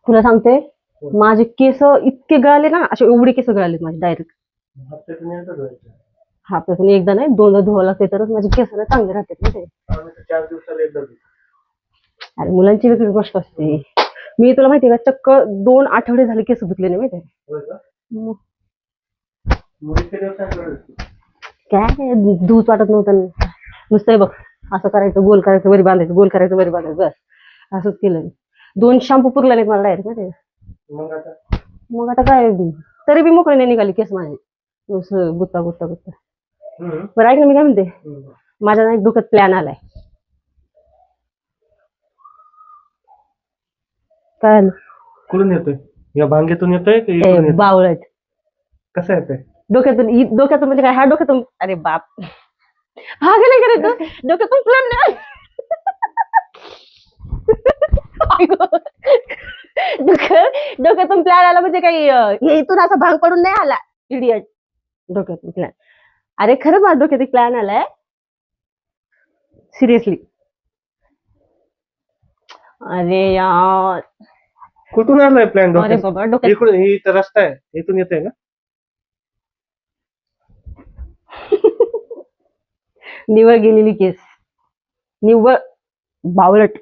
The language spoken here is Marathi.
तुला सांगते माझे केस इतके गळाले ना, असे एवढे केस गळाले माझे डायरेक्ट. हप्त्यातून एकदा धुवायचं. हातातून एकदा नाही दोनदा धुवावं लागते तरच माझे केस ना चांगले राहतात ना ते. आम्ही तर 4 दिवसाला एकदा धुतो. अरे मुलांची वेगळी गोष्ट असते. मी तुला माहितीये का चक्क 2 आठवडे झाले केस धुतले नाही माहितीये. होय का? मग मुलीचे दिवस चांगले असते. काय धूच वाटत नव्हतं. नुसतं हे बघ असं करायचं, गोल करायचं, वरी बांधायचं, गोल करायचं, वरी बांधायचं, बस असंच केलं मी. 2 शॅम्पू पुरला नाही मला डायरेक्ट माहितीये. मग आता मग आता काय तरी बी मोकळे नाही निघाली केस माझे. नुसतं गुत्ता गुत्ता गुत्ता. बरं ऐक ना, मी काय म्हणते, माझ्या ना एक डोक्यात प्लॅन आलाय. काय आलं? कुठून येतोय? या भांगेतून येतोय की इकडून ए, येतोय? बावळट. कसं येतोय? डोक्यातून म्हणजे काय, हा डोक्यातून, अरे बाप, हा काय नाही करायचं डोक्यातून प्लॅन नाही. डोक्यातून प्लॅन आला म्हणजे काही हे इथून असा भांग पडून नाही आला इडियट. डोक्यातून प्लॅन, अरे खरंच माझ्या डोक्यात एक प्लॅन आलाय सिरियसली. अरे यार, कुठून आलाय प्लॅन अरे डोक्यात? बाबा डोक्यात इकडून, ही इथं रस्ता आहे, इथून येतोय का? निवळ गेलेली केस, निव्वळ बावळट.